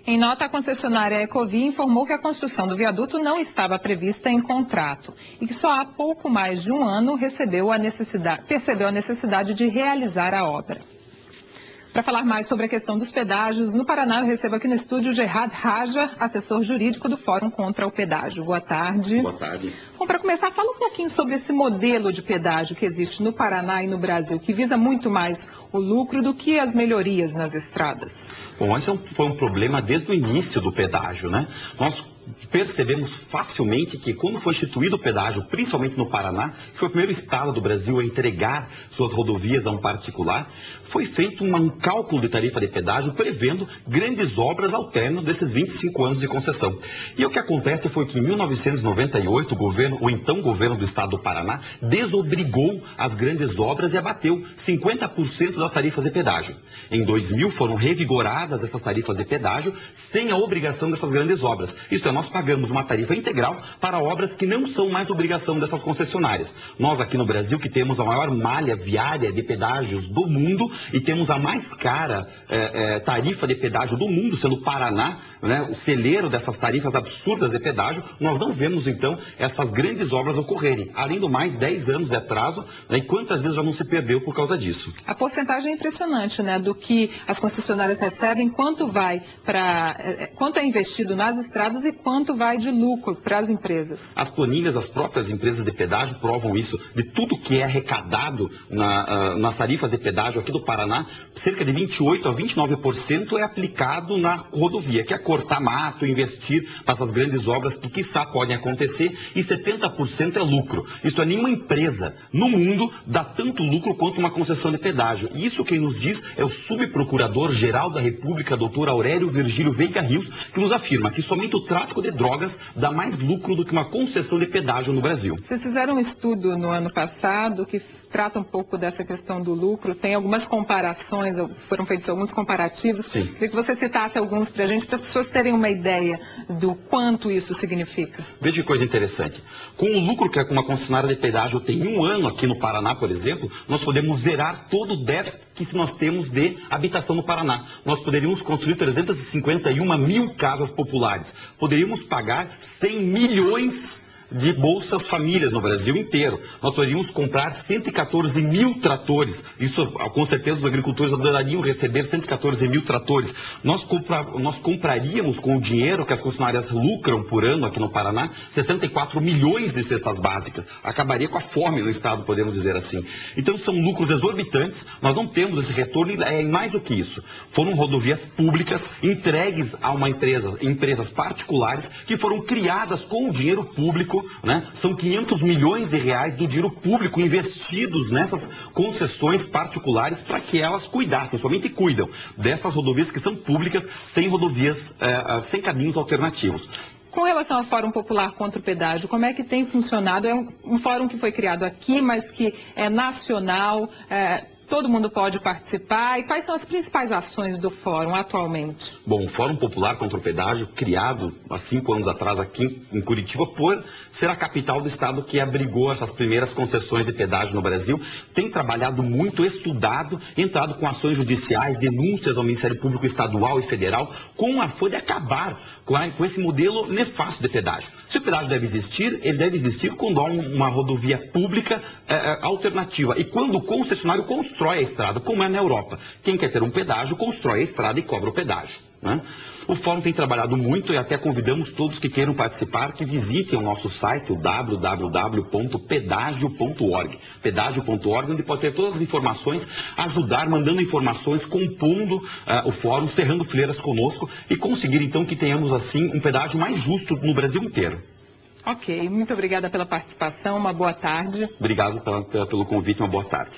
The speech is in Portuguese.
Em nota, a concessionária Ecovia informou que a construção do viaduto não estava prevista em contrato e que só há pouco mais de um ano percebeu a necessidade de realizar a obra. Para falar mais sobre a questão dos pedágios, no Paraná eu recebo aqui no estúdio Gerard Raja, assessor jurídico do Fórum contra o Pedágio. Boa tarde. Boa tarde. Bom, para começar, fala um pouquinho sobre esse modelo de pedágio que existe no Paraná e no Brasil, que visa muito mais o lucro do que as melhorias nas estradas. Bom, esse foi um problema desde o início do pedágio, né? Nós percebemos facilmente que quando foi instituído o pedágio, principalmente no Paraná, que foi o primeiro estado do Brasil a entregar suas rodovias a um particular, foi feito um cálculo de tarifa de pedágio prevendo grandes obras ao término desses 25 anos de concessão. E o que acontece foi que em 1998 o então governo do estado do Paraná desobrigou as grandes obras e abateu 50% das tarifas de pedágio. Em 2000 foram revigoradas essas tarifas de pedágio sem a obrigação dessas grandes obras. Isto é, nós pagamos uma tarifa integral para obras que não são mais obrigação dessas concessionárias. Nós aqui no Brasil, que temos a maior malha viária de pedágios do mundo e temos a mais cara tarifa de pedágio do mundo, sendo o Paraná, né, o celeiro dessas tarifas absurdas de pedágio, nós não vemos então essas grandes obras ocorrerem. Além do mais, 10 anos de atraso, né, e quantas vezes já não se perdeu por causa disso. A porcentagem é impressionante, né, do que as concessionárias recebem, quanto é investido nas estradas e quanto vai de lucro para as empresas. As planilhas, as próprias empresas de pedágio provam isso. De tudo que é arrecadado nas tarifas de pedágio aqui do Paraná, cerca de 28% a 29% é aplicado na rodovia, que é cortar mato, investir nessas grandes obras que, quiçá, podem acontecer, e 70% é lucro. Isto é, nenhuma empresa no mundo dá tanto lucro quanto uma concessão de pedágio. E isso quem nos diz é o subprocurador-geral da República, doutor Aurélio Virgílio Veiga Rios, que nos afirma que somente o tráfico de drogas dá mais lucro do que uma concessão de pedágio no Brasil. Vocês fizeram um estudo no ano passado que trata um pouco dessa questão do lucro, tem algumas comparações, foram feitos alguns comparativos. Sim. Queria que você citasse alguns para a gente, para as pessoas terem uma ideia do quanto isso significa. Veja que coisa interessante. Com o lucro que uma concessionária de pedágio tem em um ano aqui no Paraná, por exemplo, nós podemos zerar todo o déficit que nós temos de habitação no Paraná. Nós poderíamos construir 351 mil casas populares. Poderíamos pagar 100 milhões de bolsas famílias no Brasil inteiro. Nós poderíamos comprar 114 mil tratores. Isso, com certeza, os agricultores adorariam receber 114 mil tratores. Nós compraríamos com o dinheiro que as concessionárias lucram por ano aqui no Paraná, 64 milhões de cestas básicas. Acabaria com a fome no estado, podemos dizer assim. Então, são lucros exorbitantes. Nós não temos esse retorno e mais do que isso. Foram rodovias públicas entregues a empresas particulares que foram criadas com o dinheiro público. Né? São 500 milhões de reais do dinheiro público investidos nessas concessões particulares para que elas cuidassem, somente cuidam dessas rodovias que são públicas, sem rodovias, sem caminhos alternativos. Com relação ao Fórum Popular contra o Pedágio, como é que tem funcionado? É um fórum que foi criado aqui, mas que é nacional, todo mundo pode participar. E quais são as principais ações do Fórum atualmente? Bom, o Fórum Popular contra o Pedágio, criado há 5 anos atrás aqui em Curitiba, por ser a capital do estado que abrigou essas primeiras concessões de pedágio no Brasil, tem trabalhado muito, estudado, entrado com ações judiciais, denúncias ao Ministério Público Estadual e Federal, com a fã de acabar com esse modelo nefasto de pedágio. Se o pedágio deve existir, ele deve existir quando há uma rodovia pública alternativa e quando o concessionário constrói a estrada, como é na Europa. Quem quer ter um pedágio, constrói a estrada e cobra o pedágio. Né? O Fórum tem trabalhado muito e até convidamos todos que queiram participar que visitem o nosso site, o www.pedágio.org. Pedágio.org, onde pode ter todas as informações, ajudar, mandando informações, compondo o Fórum, cerrando fileiras conosco e conseguir então que tenhamos assim um pedágio mais justo no Brasil inteiro. Ok, muito obrigada pela participação, uma boa tarde. Obrigado pelo convite, uma boa tarde.